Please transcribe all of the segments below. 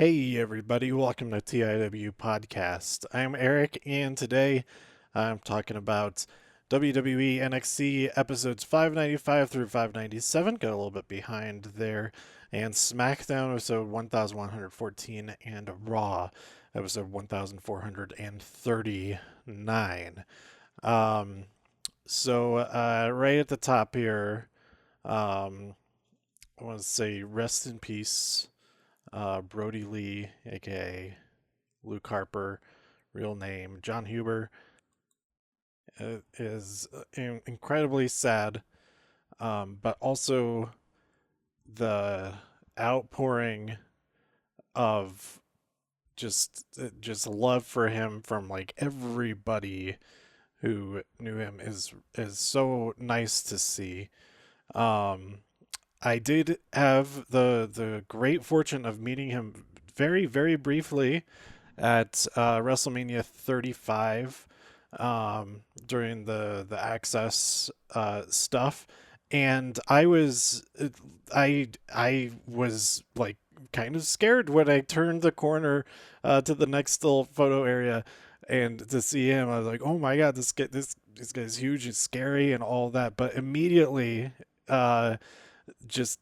Hey everybody, welcome to TIW Podcast. I'm Eric and today I'm talking about WWE NXT episodes 595 through 597, got a little bit behind there, and SmackDown episode 1114 and Raw episode 1439. Um, right at the top here, I want to say rest in peace Brody Lee, aka Luke Harper, real name John Huber, is incredibly sad, but also the outpouring of just love for him from like everybody who knew him is so nice to see. Um, I did have the great fortune of meeting him very briefly at WrestleMania 35 during the Access stuff, and I was like kind of scared when I turned the corner to the next still photo area, and to see him, I was like, oh my god, this guy's huge and scary and all that, but immediately. Just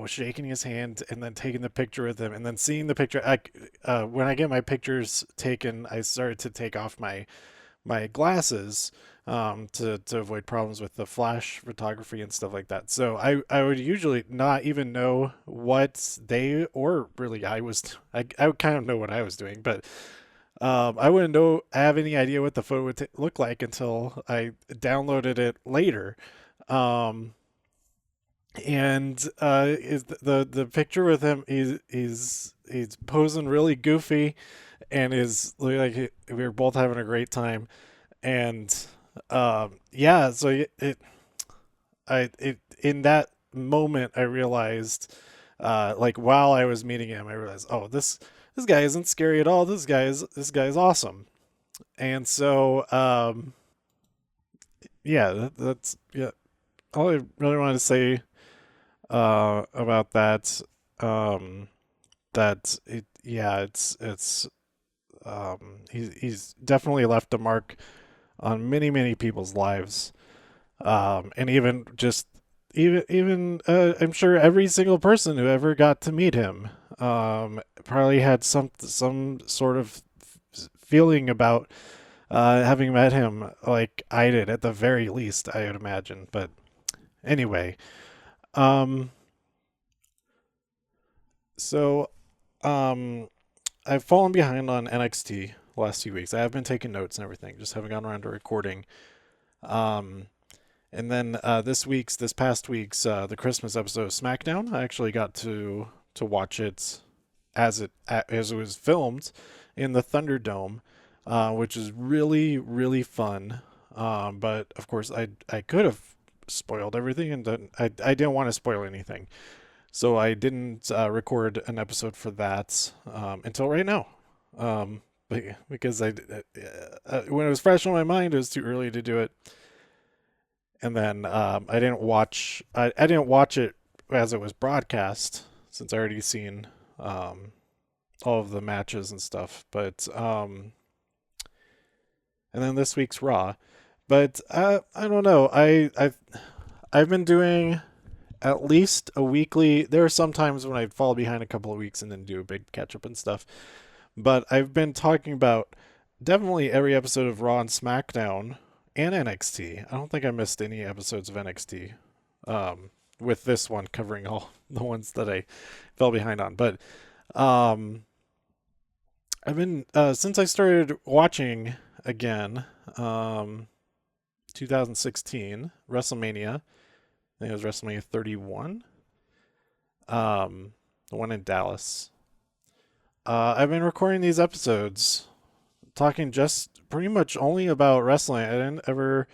shaking his hand and then taking the picture with him and then seeing the picture. When I get my pictures taken, I started to take off my glasses to avoid problems with the flash photography and stuff like that. So I would usually not even know what they, or really I would kind of know what I was doing, but I wouldn't have any idea what the photo would look like until I downloaded it later. Um, and is the picture with him, he's posing really goofy and is like we were both having a great time. And yeah, so it in that moment I realized, like while I was meeting him, I realized, oh, this guy isn't scary at all. This guy's awesome. And so yeah, that's yeah, all I really wanted to say about that. Um, that it, yeah, he's definitely left a mark on many people's lives. And even just even I'm sure every single person who ever got to meet him probably had some sort of feeling about having met him like I did, at the very least, I would imagine. But anyway, um so um I've fallen behind on NXT the last few weeks. I have been taking notes and everything, just haven't gotten around to recording. Um, and then this past week's the Christmas episode of SmackDown, I actually got to watch it as it was filmed in the Thunderdome, which is really fun. But of course, I could have spoiled everything, and I didn't want to spoil anything. So I didn't record an episode for that until right now, um, because when it was fresh on my mind, it was too early to do it. And then I didn't watch it as it was broadcast, since I already seen all of the matches and stuff. But and then this week's Raw, but I don't know. I've been doing at least a weekly. There are some times when I fall behind a couple of weeks and then do a big catch up and stuff. But I've been talking about definitely every episode of Raw and SmackDown and NXT. I don't think I missed any episodes of NXT. With this one covering all the ones that I fell behind on. But um, I've been since I started watching again, 2016 WrestleMania. I think it was WrestleMania 31. The one in Dallas. I've been recording these episodes, talking just pretty much only about wrestling. I didn't ever.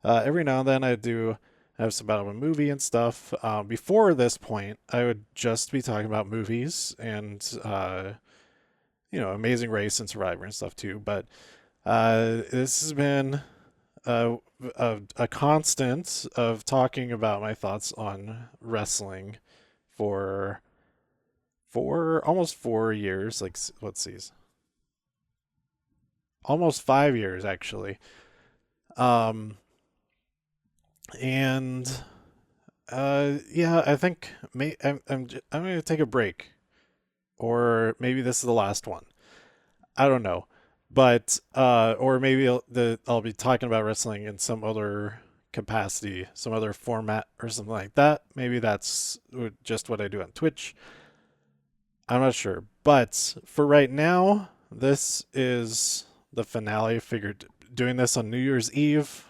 Every now and then I do have some about a movie and stuff. Before this point, I would just be talking about movies and Amazing Race and Survivor and stuff too. But this has been a constant of talking about my thoughts on wrestling for almost 4 years. Like, let's see, almost 5 years actually. Um, and yeah, I think I'm gonna take a break, or maybe this is the last one. I don't know, but or maybe I'll be talking about wrestling in some other capacity, some other format or something like that. Maybe that's just what I do on Twitch. I'm not sure, but for right now, this is the finale. Figured doing this on New Year's Eve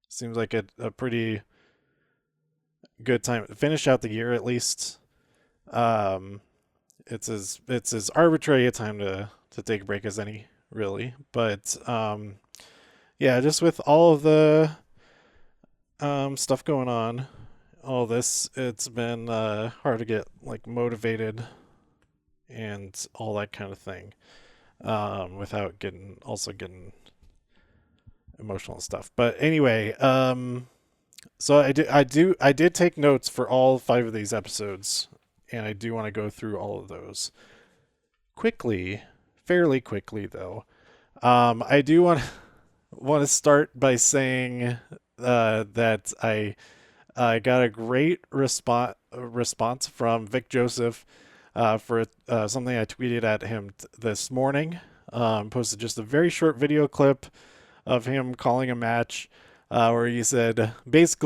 seems like a pretty good time to finish out the year at least. Um, it's as arbitrary a time to take a break as any, really. But yeah, just with all of the stuff going on, all this, it's been hard to get like motivated and all that kind of thing, without getting emotional and stuff. But anyway, so I did take notes for all 5 of these episodes, and I do want to go through all of those quickly, fairly quickly though. I do want to start by saying that I got a great response from Vic Joseph for something I tweeted at him this morning. Posted just a very short video clip of him calling a match, where he said, Lince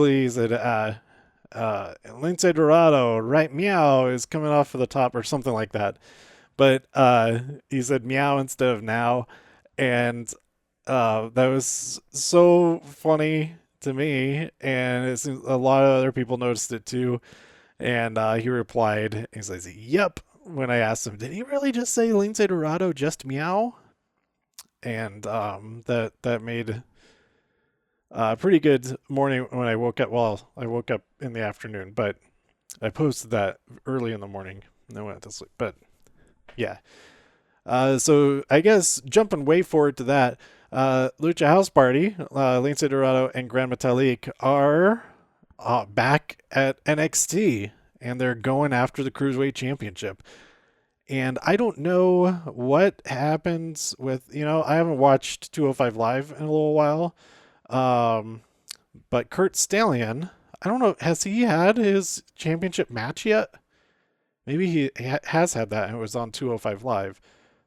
Dorado, right meow, is coming off of the top or something like that. But he said meow instead of now. And that was so funny to me. And it seems a lot of other people noticed it too. And he replied, he says, yep. When I asked him, did he really just say Lince Dorado just meow? And that made a pretty good morning when I woke up. Well, I woke up in the afternoon, but I posted that early in the morning and I went to sleep. But yeah. So I guess jumping way forward to that, Lucha House Party, Lince Dorado and Gran Metalik are back at NXT, and they're going after the Cruiserweight Championship. And I don't know what happens with, I haven't watched 205 Live in a little while. But Kurt Stallion, I don't know, has he had his championship match yet? Maybe he has had that and it was on 205 Live.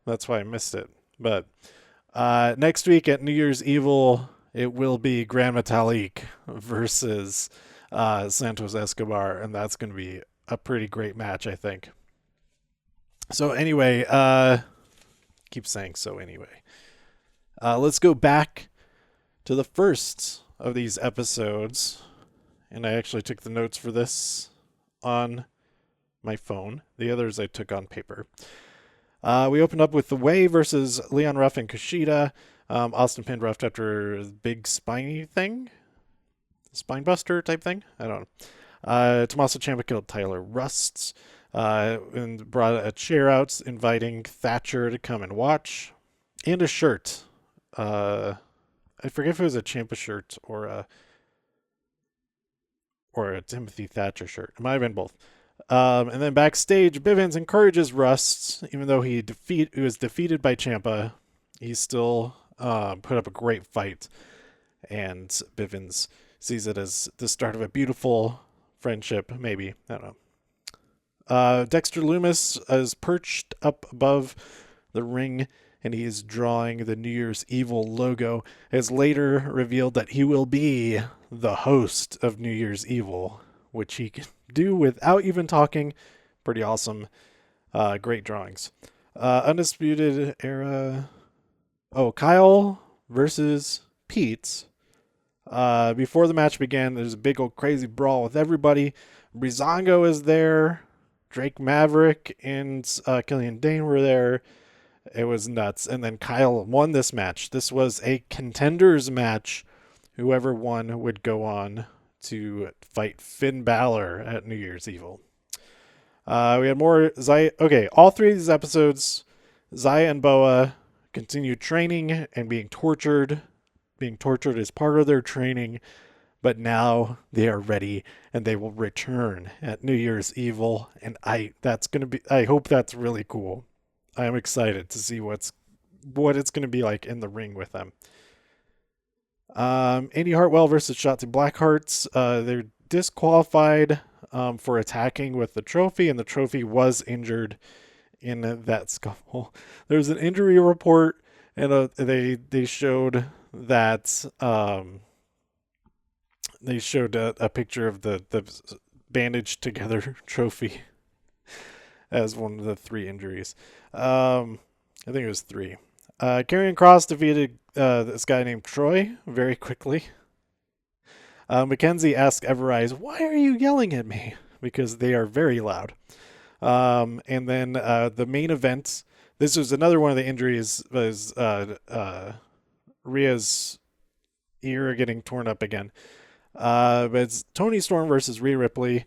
That's why I missed it. But next week at New Year's Evil, it will be Gran Metalik versus Santos Escobar, and that's going to be a pretty great match, I think. So anyway, keep saying so anyway. Let's go back to the first of these episodes. And I actually took the notes for this on my phone. The others I took on paper. We opened up with The Way versus Leon Ruff and Kushida. Austin pinned Ruff after a big spiny thing. Spine buster type thing? I don't know. Tommaso Ciampa killed Tyler Rust. And brought a chair out, inviting Thatcher to come and watch. And a shirt. I forget if it was a Ciampa shirt or a Timothy Thatcher shirt. It might have been both. And then backstage, Bivens encourages Rust, even though he was defeated by Ciampa. He still put up a great fight, and Bivens sees it as the start of a beautiful friendship. Maybe, I don't know. Dexter Lumis is perched up above the ring, and he is drawing the New Year's Evil logo. Has later revealed that he will be the host of New Year's Evil, which he can do without even talking. Pretty awesome. Great drawings. Undisputed Era. Oh, Kyle versus Pete. Before the match began, there's a big old crazy brawl with everybody. Breezango is there. Drake Maverick and Killian Dane were there. It was nuts. And then Kyle won this match. This was a contenders match. Whoever won would go on to fight Finn Balor at New Year's Evil. We had more Zaya. Okay, all 3 of these episodes, Zaya and Boa continue training and being tortured. Being tortured is part of their training. but now they are ready and they will return at New Year's Evil. And I hope that's really cool. I'm excited to see what it's going to be like in the ring with them. Andy Hartwell versus Shotzi Blackhearts. They're disqualified for attacking with the trophy, and the trophy was injured in that scuffle. There's an injury report, and they showed that they showed a picture of the bandaged together trophy as one of the 3 injuries. I think it was 3. Karrion Kross defeated this guy named Troy very quickly. Mackenzie asked Everrise, "Why are you yelling at me?" Because they are very loud. And then the main event. This was another one of the injuries. Was Rhea's ear getting torn up again. But it's Toni Storm versus Rhea Ripley.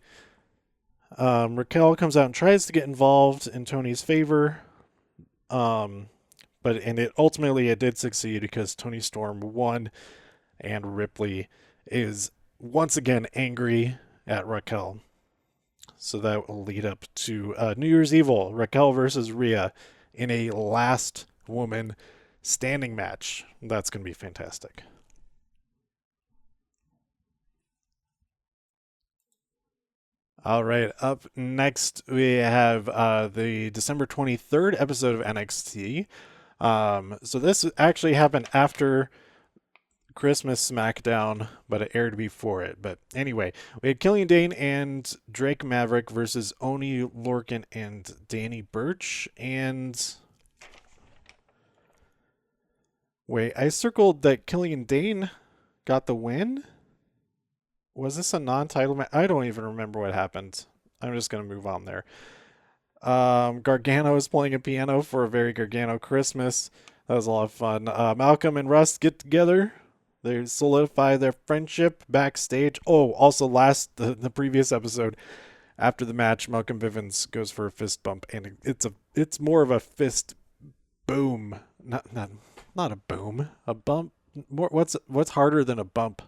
Raquel comes out and tries to get involved in Toni's favor. But ultimately it did succeed because Toni Storm won, and Ripley is once again angry at Raquel. So that will lead up to New Year's Evil, Raquel versus Rhea in a last woman standing match. That's going to be fantastic. All right, up next we have the December 23rd episode of NXT. So this actually happened after Christmas SmackDown, but it aired before it. But anyway, we had Killian Dane and Drake Maverick versus Oni Lorcan and Danny Burch. And wait, I circled that Killian Dane got the win. Was this a non-title match? I don't even remember what happened. I'm just going to move on there. Gargano is playing a piano for a very Gargano Christmas. That was a lot of fun. Malcolm and Russ get together. They solidify their friendship backstage. Oh, also the previous episode, after the match, Malcolm Bivens goes for a fist bump, and it's more of a fist boom. Not a boom. A bump. More, what's harder than a bump?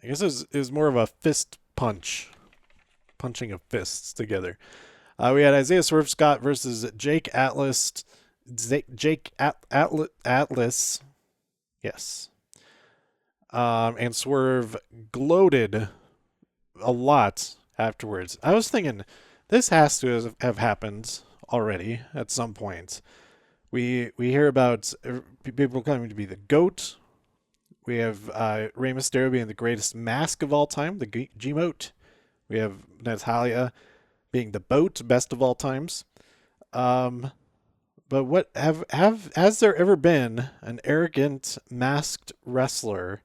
I guess it was more of a fist punch. Punching of fists together. We had Isaiah Swerve Scott versus Jake Atlas. Atlas. Yes. And Swerve gloated a lot afterwards. I was thinking this has to have happened already at some point. We hear about people claiming to be the GOAT. We have Rey Mysterio being the greatest mask of all time, the G-Mote. We have Natalia being the boat, best of all times. But what has there ever been an arrogant masked wrestler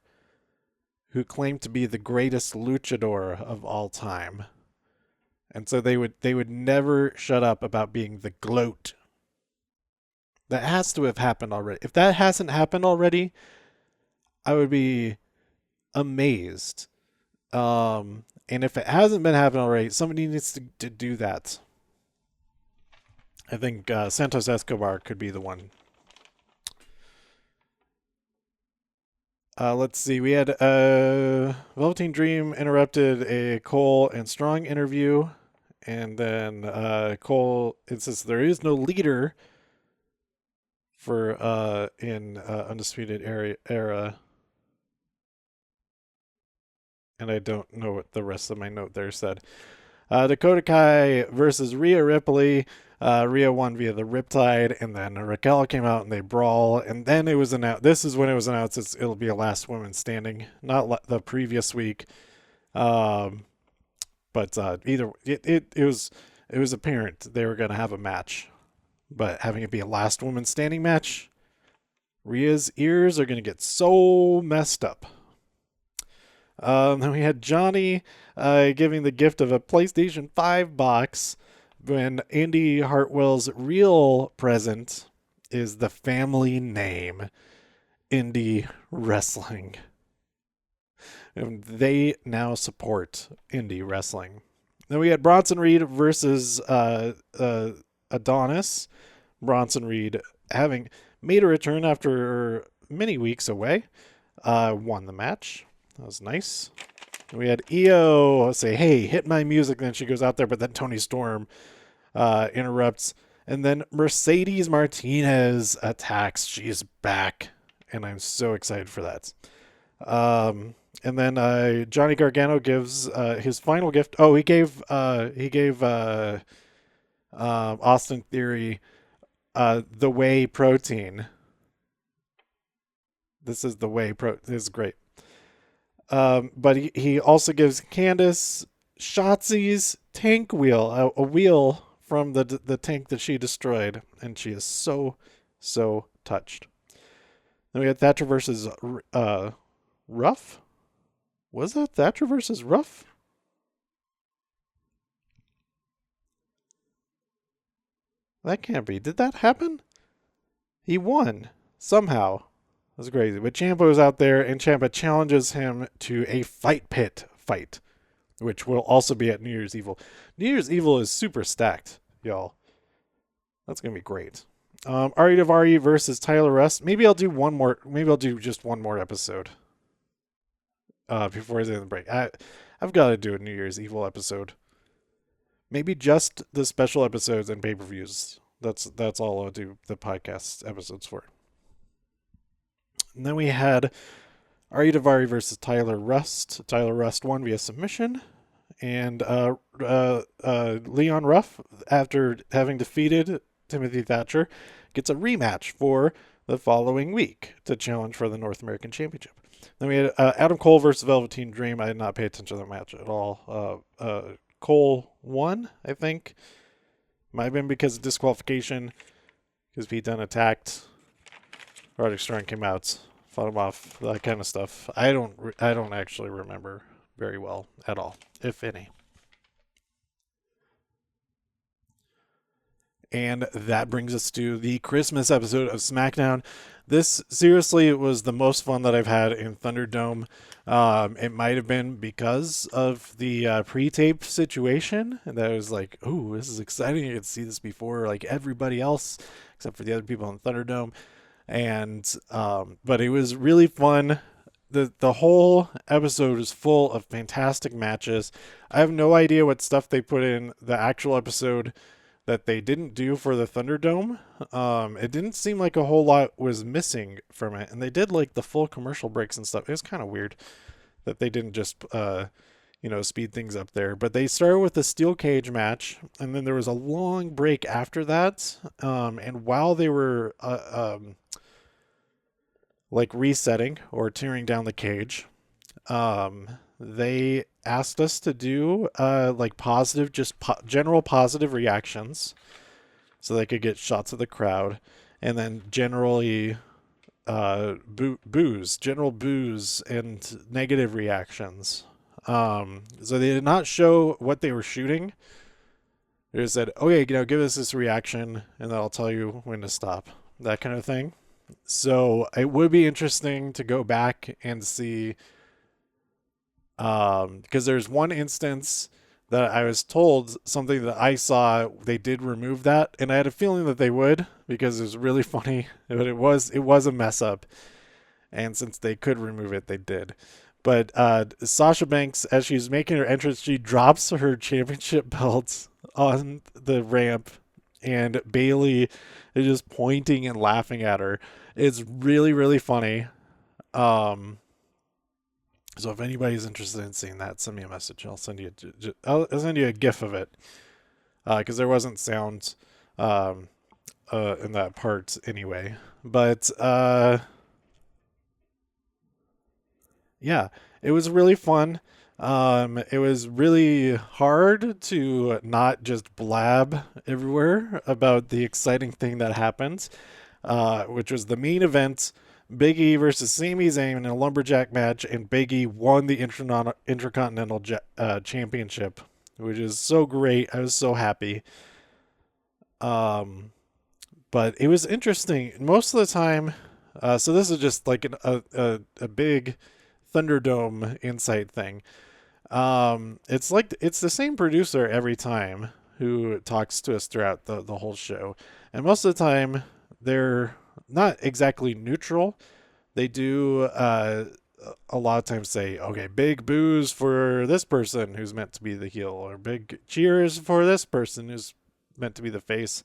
who claimed to be the greatest luchador of all time? And so they would never shut up about being the gloat. That has to have happened already. If that hasn't happened already, I would be amazed. And if it hasn't been happening already, somebody needs to do that. I think Santos Escobar could be the one. Let's see. We had Velveteen Dream interrupted a Cole and Strong interview. And then Cole insists there is no leader for in Undisputed Era. And I don't know what the rest of my note there said. Dakota Kai versus Rhea Ripley. Rhea won via the Riptide, and then Raquel came out and they brawl. And then it was announced. This is when it was announced it'll be a last woman standing, not the previous week. But either it was apparent they were going to have a match, but having it be a last woman standing match, Rhea's ears are going to get so messed up. Then we had Johnny giving the gift of a PlayStation 5 box when Indy Hartwell's real present is the family name, Indie Wrestling. And they now support indie wrestling. Then we had Bronson Reed versus Adonis. Bronson Reed having made a return after many weeks away. won the match. That was nice. And we had Io say, "Hey, hit my music." Then she goes out there, but then Toni Storm interrupts. And then Mercedes Martinez attacks. She's back. And I'm so excited for that. And then Johnny Gargano gives his final gift. Oh, he gave Austin Theory the whey protein. This is the whey protein. This is great. But he also gives Candice Shotzi's tank wheel, a wheel from the tank that she destroyed, and she is so touched. Then we had Thatcher versus Ruff. Was that Thatcher versus Ruff? That can't be. Did that happen? He won somehow. That's crazy. But Ciampa was out there, and Ciampa challenges him to a fight pit fight, which will also be at New Year's Evil. New Year's Evil is super stacked, y'all. That's gonna be great. Ari Daivari versus Tyler Rust. Maybe I'll do one more. Maybe I'll do just one more episode before the end of the break. I've got to do a New Year's Evil episode. Maybe just the special episodes and pay-per-views. That's all I'll do the podcast episodes for. And then we had Ari Daivari versus Tyler Rust. Tyler Rust won via submission. And Leon Ruff, after having defeated Timothy Thatcher, gets a rematch for the following week to challenge for the North American Championship. Then we had Adam Cole versus Velveteen Dream. I did not pay attention to that match at all. Cole won, I think. Might have been because of disqualification, because Pete Dunne attacked. Roderick Strong came out, fought him off, that kind of stuff. I don't actually remember very well at all, if any. And that brings us to the Christmas episode of SmackDown. This seriously was the most fun that I've had in Thunderdome. It might have been because of the pre-tape situation, and that was like, "Ooh, this is exciting! I get to see this before like everybody else, except for the other people in Thunderdome." And but it was really fun. The whole episode is full of fantastic matches. I have no idea what stuff they put in the actual episode that they didn't do for the Thunderdome. It didn't seem like a whole lot was missing from it, and they did like the full commercial breaks and stuff. It was kind of weird that they didn't just speed things up there. But they started with the steel cage match, and then there was a long break after that. And while they were like resetting or tearing down the cage, they asked us to do like positive, general positive reactions, so they could get shots of the crowd, and then generally general boos and negative reactions. So they did not show what they were shooting. They just said, "Okay, give us this reaction, and then I'll tell you when to stop." That kind of thing. So it would be interesting to go back and see, because there's one instance that I was told something that I saw they did remove that, and I had a feeling that they would, because it was really funny, but it was a mess up, and since they could remove it, they did. But Sasha Banks, as she's making her entrance, she drops her championship belt on the ramp, and Bayley is just pointing and laughing at her. It's really, really funny. So if anybody's interested in seeing that, send me a message. I'll send you a GIF of it, because there wasn't sound in that part anyway. But yeah, it was really fun. It was really hard to not just blab everywhere about the exciting thing that happened, which was the main event. Big E versus Sami Zayn in a lumberjack match, and Big E won the Intercontinental Championship, which is so great. I was so happy. But it was interesting. Most of the time, so this is just like a big Thunderdome insight thing. It's the same producer every time who talks to us throughout the whole show, and most of the time they're not exactly neutral, they do a lot of times say, okay, big boos for this person who's meant to be the heel, or big cheers for this person who's meant to be the face.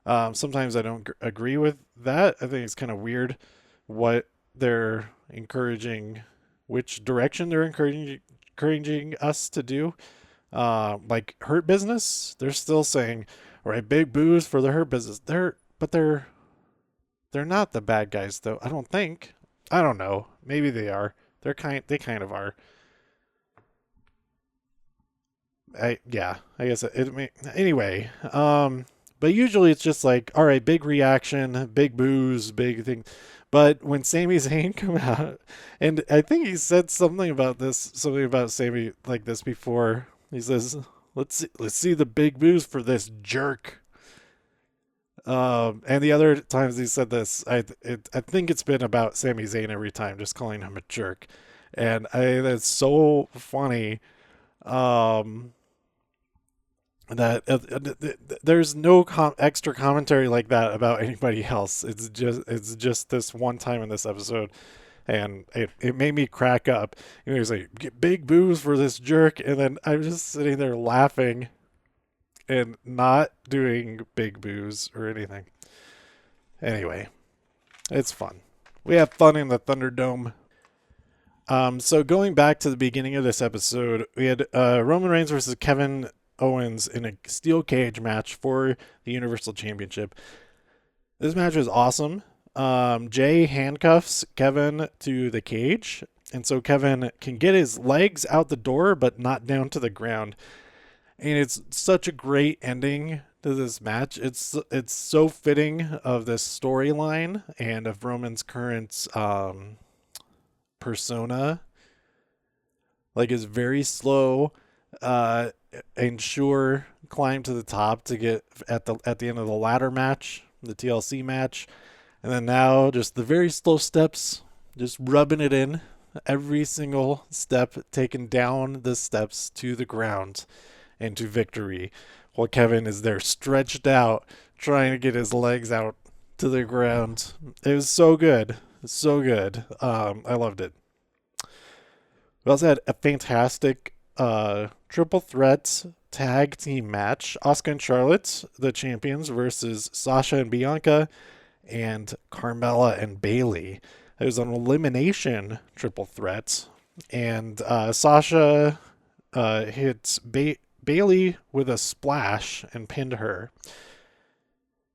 Sometimes I don't agree with that. I think it's kind of weird what they're encouraging, which direction they're encouraging us to do. Like Hurt Business, they're still saying, all right, big boos for the Hurt Business. They're not the bad guys though. I don't think. I don't know. Maybe they are. They kind of are. Yeah. I guess anyway. But usually it's just like, all right, big reaction, big boos, big thing. But when Sami Zayn come out, and I think he said something about Sami like this before. He says, let's see the big boos for this jerk." And the other times he said this, I think it's been about Sami Zayn every time, just calling him a jerk, and that's so funny. Um, that there's no extra commentary like that about anybody else. It's just this one time in this episode, and it made me crack up. You know, he's like, "Get big boos for this jerk," and then I'm just sitting there laughing and not doing big boos or anything. Anyway, it's fun. We have fun in the Thunderdome. So going back to the beginning of this episode, we had Roman Reigns versus Kevin Owens in a steel cage match for the Universal Championship. This match was awesome. Jay handcuffs Kevin to the cage, and so Kevin can get his legs out the door, but not down to the ground. And it's such a great ending to this match. It's so fitting of this storyline and of Roman's current persona. Like his very slow and sure climb to the top to get at the end of the ladder match, the TLC match, and then now just the very slow steps, just rubbing it in, every single step taken down the steps to the ground and to victory, while Kevin is there stretched out trying to get his legs out to the ground. It was so good, so good. I loved it. We also had a fantastic triple threat tag team match. Asuka and Charlotte, the champions, versus Sasha and Bianca, and Carmella and Bayley. It was an elimination triple threat, and Sasha hit Bayley with a splash and pinned her.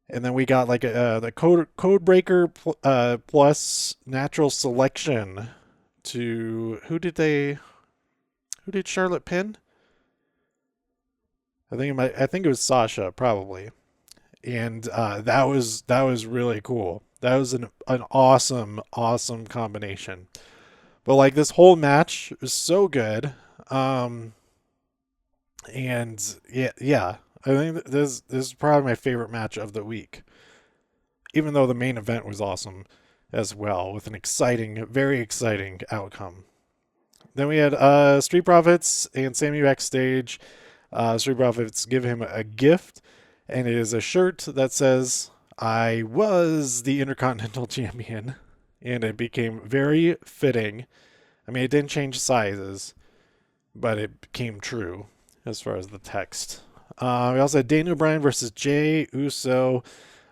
And then we got like the code breaker plus natural selection to who did Charlotte pin? I think it was Sasha probably. And that was really cool. That was an awesome combination. But like this whole match was so good. And yeah, I think this is probably my favorite match of the week. Even though the main event was awesome as well, with an very exciting outcome. Then we had Street Profits and Sammy backstage. Street Profits give him a gift, and it is a shirt that says, "I was the Intercontinental Champion," and it became very fitting. I mean, it didn't change sizes, but it became true as far as the text. We also had Daniel Bryan versus Jey Uso.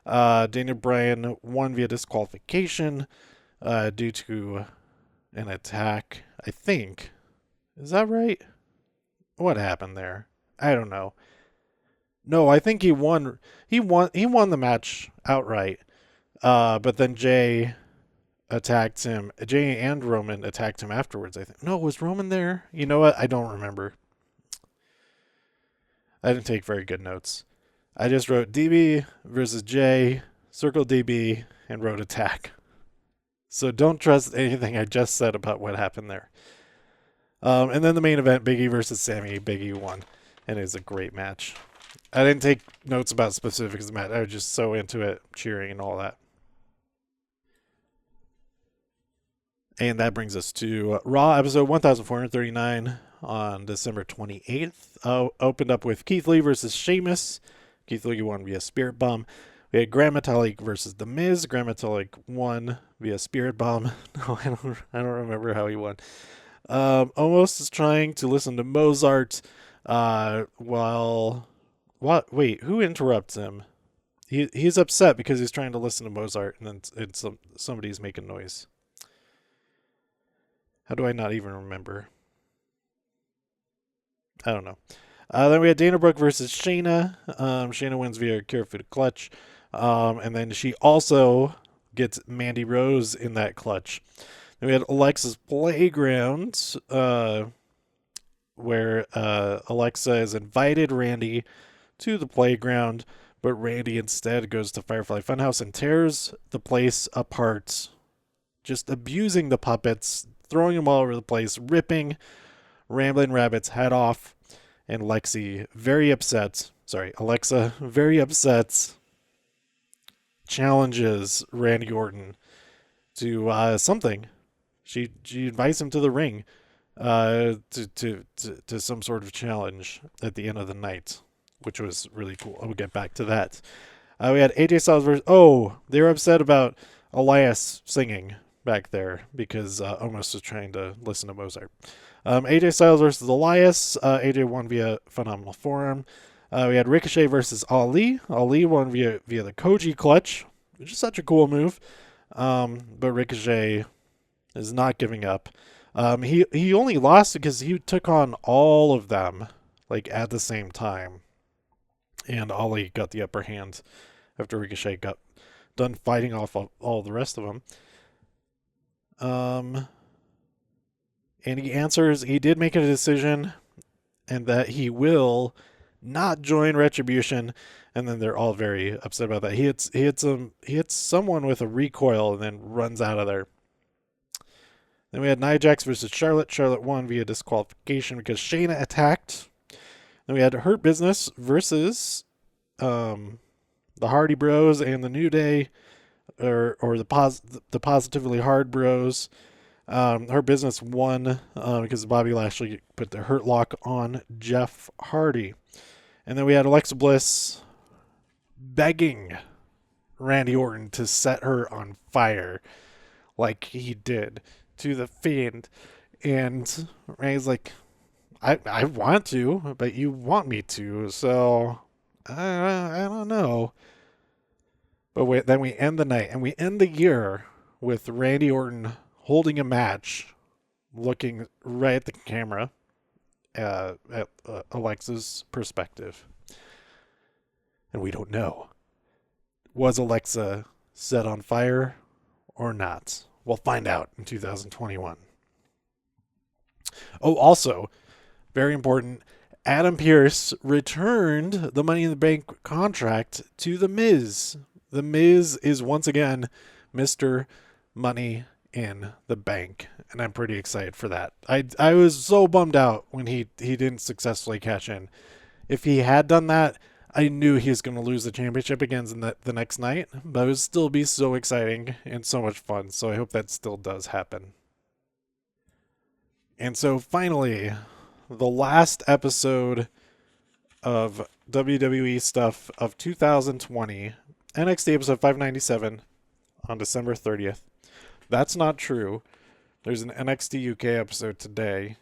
Daniel Bryan won via disqualification due to an attack, I think. Is that right? What happened there? I don't know. No, I think he won. He won the match outright. But then Jey attacked him. Jey and Roman attacked him afterwards, I think. No, was Roman there? You know what? I don't remember. I didn't take very good notes. I just wrote DB versus Jey, circle DB, and wrote attack. So don't trust anything I just said about what happened there. And then the main event, Big E versus Sammy. Big E won, and it was a great match. I didn't take notes about specifics of the match. I was just so into it, cheering and all that. And that brings us to Raw episode 1439 on December 28th. Opened up with Keith Lee versus Sheamus. Keith Lee won via Spirit Bomb. We had Grand Metalik versus The Miz. Grand Metalik won via Spirit Bomb. No, I don't remember how he won. Almost is trying to listen to Mozart. While what? Wait, who interrupts him? He's upset because he's trying to listen to Mozart, and then somebody's making noise. How do I not even remember? I don't know. Then we had Dana Brooke versus Shayna. Shayna wins via cure for the clutch. And then she also gets Mandy Rose in that clutch. Then we had Alexa's Playground, where Alexa has invited Randy to the playground, but Randy instead goes to Firefly Funhouse and tears the place apart, just abusing the puppets, throwing them all over the place, ripping Ramblin' Rabbit's head off, and Alexa, very upset, challenges Randy Orton to something. She invites him to the ring to some sort of challenge at the end of the night, which was really cool. I'll get back to that. We had AJ Styles versus... Oh, they were upset about Elias singing back there because Omos was trying to listen to Mozart. AJ Styles versus Elias. AJ won via Phenomenal Forearm. We had Ricochet versus Ali. Ali won via the Koji clutch, which is such a cool move. But Ricochet is not giving up. He only lost because he took on all of them like at the same time. And Ali got the upper hand after Ricochet got done fighting off all the rest of them. And he answers, he did make a decision, and that he will not join Retribution. And then they're all very upset about that. He hits someone with a recoil and then runs out of there. Then we had Nia Jax versus Charlotte. Charlotte won via disqualification because Shayna attacked. Then we had Hurt Business versus the Hardy Bros and the New Day, or the Positively Hard Bros. Hurt Business won because Bobby Lashley put the Hurt Lock on Jeff Hardy. And then we had Alexa Bliss begging Randy Orton to set her on fire like he did to the Fiend. And Randy's like, I want to, but you want me to, so I don't know. But then we end the night, and we end the year with Randy Orton holding a match, looking right at the camera, at Alexa's perspective. And we don't know. Was Alexa set on fire or not? We'll find out in 2021. Oh, also, very important, Adam Pearce returned the Money in the Bank contract to The Miz. The Miz is once again Mr. Money in the Bank, and I'm pretty excited for that. I was so bummed out when he didn't successfully cash in. If he had done that, I knew he was going to lose the championship again the next night, but it would still be so exciting and so much fun, so I hope that still does happen. And so finally, the last episode of WWE stuff of 2020, NXT episode 597 on December 30th. That's not true. There's an NXT UK episode today.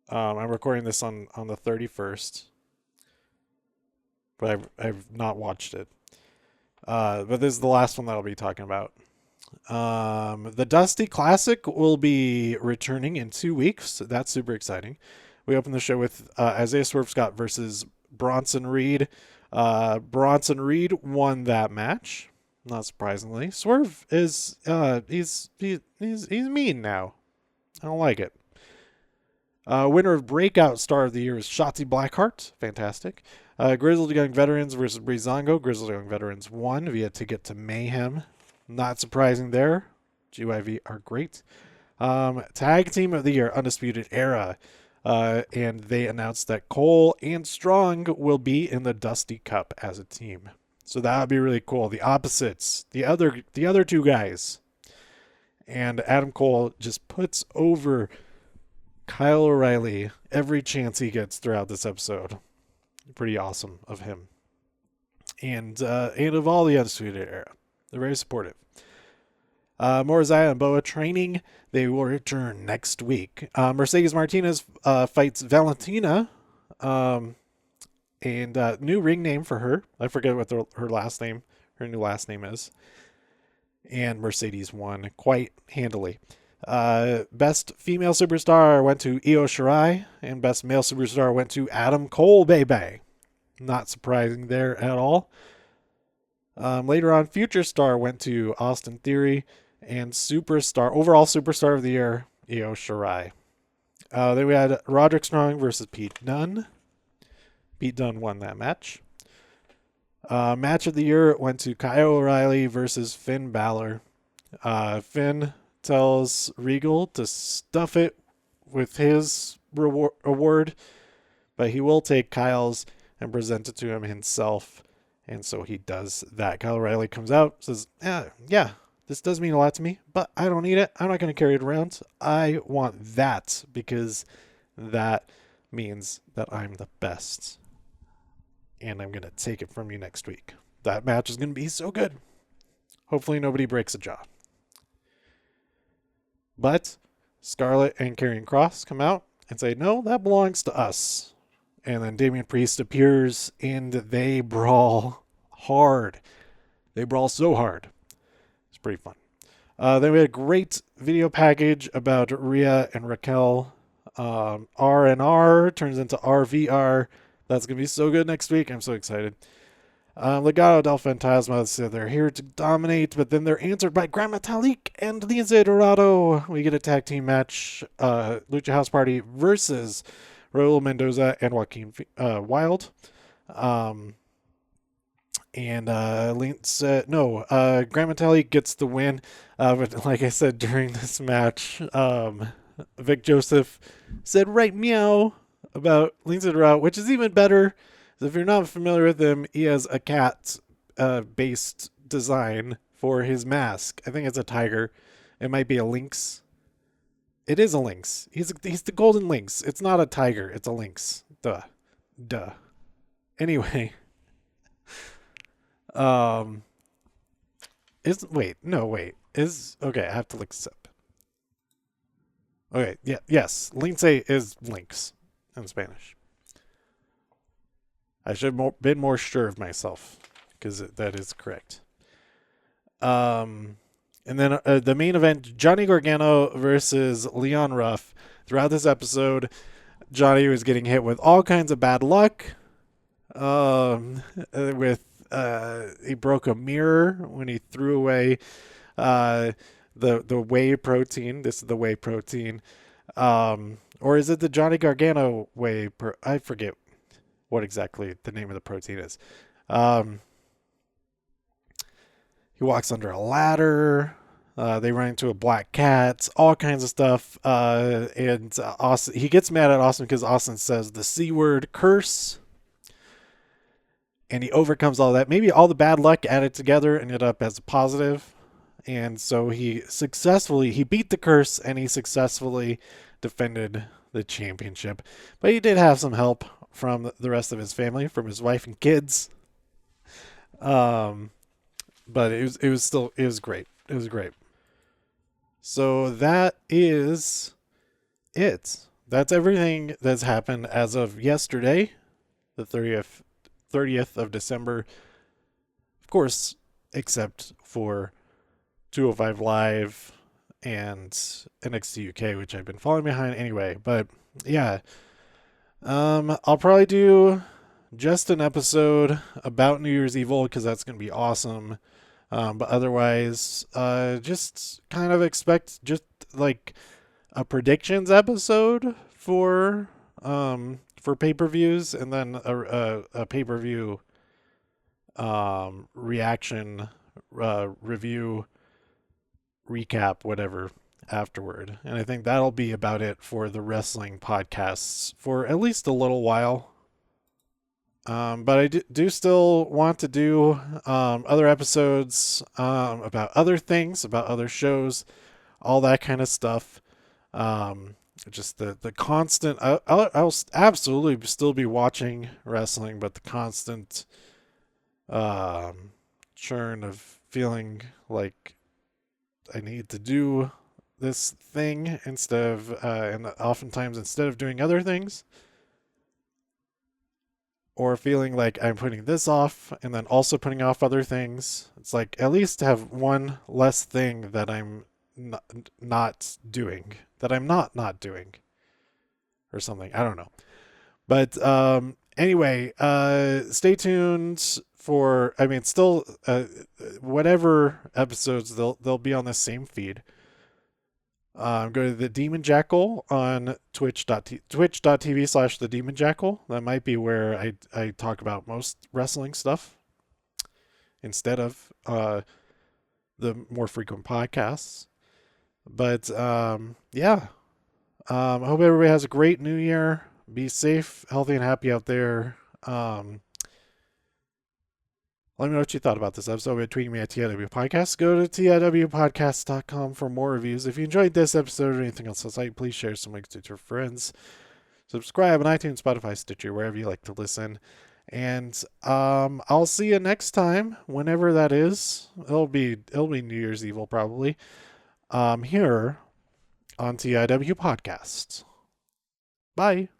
I'm recording this on the 31st. But I've not watched it. But this is the last one that I'll be talking about. The Dusty Classic will be returning in 2 weeks. That's super exciting. We open the show with Isaiah Swerve Scott versus Bronson Reed. Bronson Reed won that match, not surprisingly. Swerve is he's mean now. I don't like it. Winner of Breakout Star of the Year is Shotzi Blackheart. Fantastic. Grizzled Young Veterans versus Breezango. Grizzled Young Veterans won via Ticket to Mayhem. Not surprising there. GYV are great. Tag Team of the Year, Undisputed Era. And they announced that Cole and Strong will be in the Dusty Cup as a team. So that would be really cool. The opposites. The other two guys. And Adam Cole just puts over Kyle O'Reilly every chance he gets throughout this episode. Pretty awesome of him. and of all the Undisputed Era. They're very supportive. Morizaya and Boa training. They will return next week. Mercedes Martinez fights Valentina. And new ring name for her. I forget what her new last name is. And Mercedes won quite handily. Best female superstar went to Io Shirai, and best male superstar went to Adam Cole, baby. Not surprising there at all. Later on, Future Star went to Austin Theory, and overall superstar of the year, Io Shirai. Then we had Roderick Strong versus Pete Dunne. Pete Dunne won that match. Match of the year went to Kyle O'Reilly versus Finn Balor. Finn tells Regal to stuff it with his award, but he will take Kyle's and present it to him himself. And so he does that. Kyle O'Reilly comes out, says, yeah, this does mean a lot to me, but I don't need it. I'm not going to carry it around. I want that because that means that I'm the best. And I'm going to take it from you next week. That match is going to be so good. Hopefully nobody breaks a jaw. But Scarlett and Karrion Kross come out and say, no, that belongs to us. And then Damian Priest appears and they brawl hard. They brawl so hard. It's pretty fun. Then we had a great video package about Rhea and Raquel. R&R turns into RVR. That's going to be so good next week. I'm so excited. Legado del Fantasma said they're here to dominate, but then they're answered by Gran Metalik and Lince Dorado. We get a tag team match. Lucha House Party versus Raul Mendoza and Joaquin Wilde. Gran Metalik gets the win. But like I said during this match, Vic Joseph said right meow about Lince Dorado, which is even better. If you're not familiar with him, he has a cat based design for his mask. I think it's a tiger. It might be a lynx. It is a lynx. He's the golden lynx. It's not a tiger. It's a lynx. Duh. Anyway. Okay, I have to look this up. Okay, yeah, yes. Lince is lynx in Spanish. I should have been more sure of myself, because that is correct. And then the main event, Johnny Gargano versus Leon Ruff. Throughout this episode, Johnny was getting hit with all kinds of bad luck. He broke a mirror when he threw away the whey protein. This is the whey protein. Or is it the Johnny Gargano whey? I forget what exactly the name of the protein is. He walks under a ladder. They run into a black cat, all kinds of stuff. And Austin, he gets mad at Austin because Austin says the C word, curse. And he overcomes all that. Maybe all the bad luck added together ended up as a positive. And so he beat the curse and he successfully defended the championship. But he did have some help from the rest of his family, from his wife and kids. But it was great. It was great. So that is it. That's everything that's happened as of yesterday, the 30th of December. Of course, except for 205 Live and NXT UK, which I've been falling behind anyway. But yeah, I'll probably do just an episode about New Year's Evil because that's going to be awesome. But otherwise, just kind of expect just like a predictions episode for pay-per-views, and then a pay-per-view reaction review recap, whatever, afterward. And I think that'll be about it for the wrestling podcasts for at least a little while. But I do still want to do other episodes about other things, about other shows, all that kind of stuff. Just the constant. I'll absolutely still be watching wrestling, but the constant um, churn of feeling like I need to do this thing instead of, and oftentimes instead of doing other things, or feeling like I'm putting this off and then also putting off other things. It's like at least have one less thing that I'm not doing, that I'm not doing, or something. I don't know. But anyway, stay tuned for. I mean, still, whatever episodes they'll be on the same feed. Go to the Demon Jackal on twitch.tv/ the Demon Jackal. That might be where I talk about most wrestling stuff instead of the more frequent podcasts. But yeah, I hope everybody has a great new year. Be safe, healthy, and happy out there. Let me know what you thought about this episode by tweeting me at TIW Podcast. Go to TIWpodcast.com for more reviews. If you enjoyed this episode or anything else on the site, please share some links with your friends. Subscribe on iTunes, Spotify, Stitcher, wherever you like to listen. And I'll see you next time, whenever that is. It'll be New Year's Eve probably. Here on TIW Podcast. Bye.